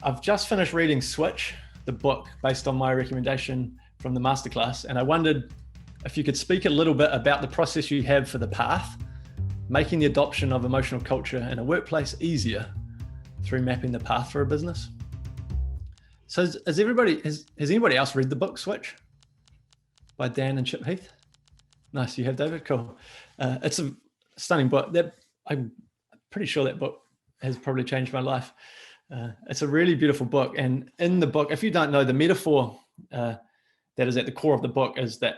I've just finished reading Switch, the book based on my recommendation from the masterclass, and I wondered if you could speak a little bit about the process you have for the path, making the adoption of emotional culture in a workplace easier through mapping the path for a business. So has anybody else read the book Switch by Dan and Chip Heath? Nice, you have, David? Cool. It's a stunning book. I'm pretty sure that book has probably changed my life. It's a really beautiful book. And in the book, if you don't know, the metaphor that is at the core of the book is that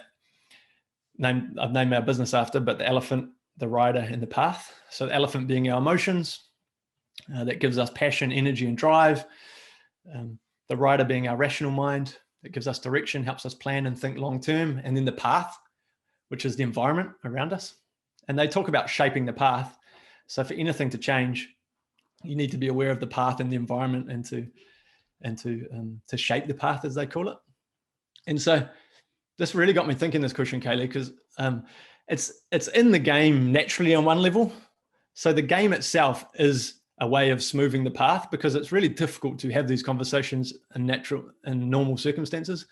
I've named our business after, but the elephant, the rider, and the path. So the elephant being our emotions, that gives us passion, energy, and drive. The rider being our rational mind, that gives us direction, helps us plan and think long term. And then the path, which is the environment around us. And they talk about shaping the path. So for anything to change, you need to be aware of the path and the environment and to shape the path, as they call it. And so this really got me thinking this question, Kaylee, because it's in the game naturally on one level. So the game itself is a way of smoothing the path, because it's really difficult to have these conversations in normal circumstances.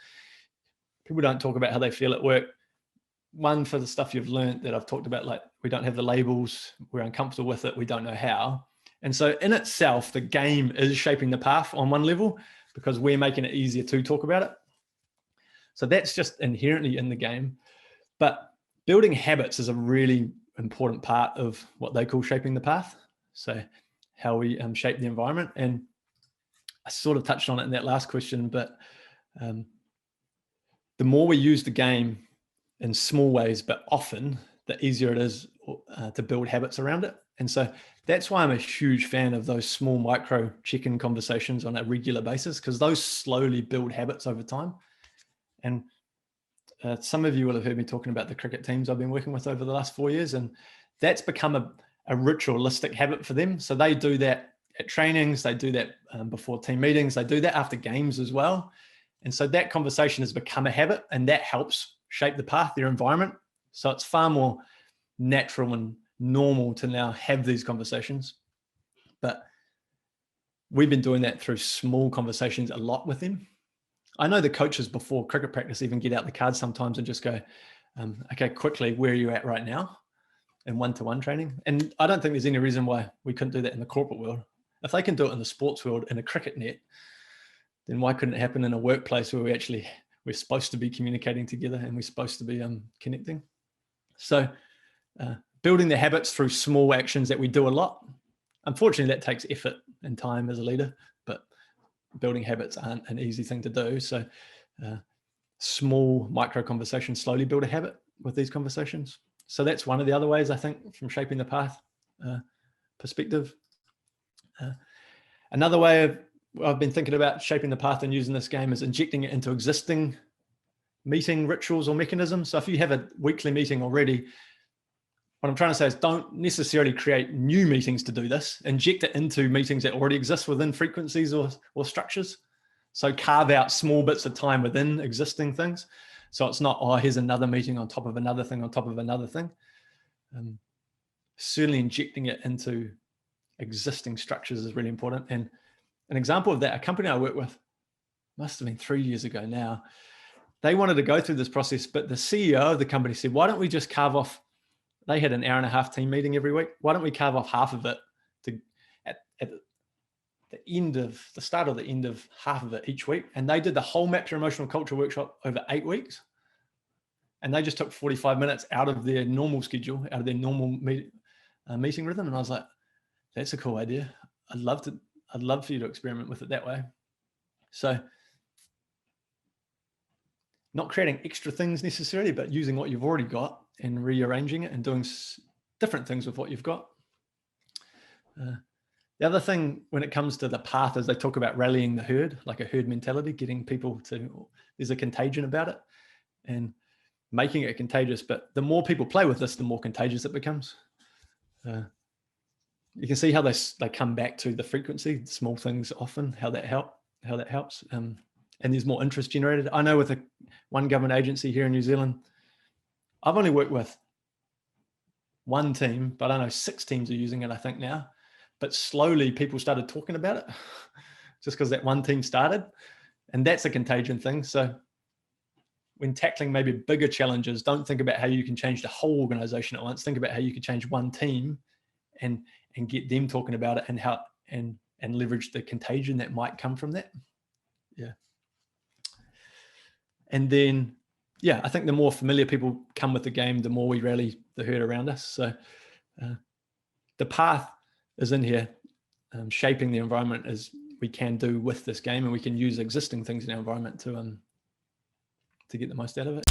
People don't talk about how they feel at work. One, for the stuff you've learned that I've talked about, like we don't have the labels, we're uncomfortable with it, we don't know how. And so in itself, the game is shaping the path on one level because we're making it easier to talk about it. So that's just inherently in the game. But building habits is a really important part of what they call shaping the path. So how we shape the environment. And I sort of touched on it in that last question, but the more we use the game in small ways, but often, the easier it is to build habits around it. And so that's why I'm a huge fan of those small micro check-in conversations on a regular basis, because those slowly build habits over time. And some of you will have heard me talking about the cricket teams I've been working with over the last 4 years, and that's become a ritualistic habit for them. So they do that at trainings, they do that before team meetings, they do that after games as well. And so that conversation has become a habit, and that helps shape the path, their environment. So it's far more natural and normal to now have these conversations. But we've been doing that through small conversations a lot with them. I know the coaches before cricket practice even get out the cards sometimes and just go, okay, quickly, where are you at right now in one-to-one training? And I don't think there's any reason why we couldn't do that in the corporate world. If they can do it in the sports world in a cricket net, then why couldn't it happen in a workplace where we're supposed to be communicating together and we're supposed to be connecting? So building the habits through small actions that we do a lot. Unfortunately, that takes effort and time as a leader, but building habits aren't an easy thing to do. So small micro conversations slowly build a habit with these conversations. So that's one of the other ways, I think, from shaping the path perspective. Another way I've been thinking about shaping the path and using this game is injecting it into existing meeting rituals or mechanisms. So if you have a weekly meeting already, what I'm trying to say is don't necessarily create new meetings to do this. Inject it into meetings that already exist within frequencies or structures. So carve out small bits of time within existing things. So it's not, oh, here's another meeting on top of another thing on top of another thing. Certainly injecting it into existing structures is really important. And an example of that, a company I work with, must have been 3 years ago now, they wanted to go through this process, but the CEO of the company said, why don't we just carve off, they had an 1.5-hour team meeting every week. Why don't we carve off half of it at the start or the end of half of it each week? And they did the whole Map Your Emotional Culture workshop over 8 weeks. And they just took 45 minutes out of their normal schedule, out of their normal meeting rhythm. And I was like, that's a cool idea. I'd love for you to experiment with it that way. So not creating extra things necessarily, but using what you've already got and rearranging it and doing different things with what you've got. The other thing when it comes to the path is they talk about rallying the herd, like a herd mentality, getting people to, there's a contagion about it and making it contagious. But the more people play with this, the more contagious it becomes. You can see how they come back to the frequency, small things often, how that helps. And there's more interest generated. I know with one government agency here in New Zealand, I've only worked with one team, but I know 6 teams are using it, I think now. But slowly people started talking about it. just because that one team started. And that's a contagion thing. So when tackling maybe bigger challenges, don't think about how you can change the whole organization at once. Think about how you can change one team and get them talking about it, and how and leverage the contagion that might come from that. Yeah. And then, yeah, I think the more familiar people come with the game, the more we rally the herd around us. So the path is in here. Shaping the environment as we can do with this game, and we can use existing things in our environment to get the most out of it.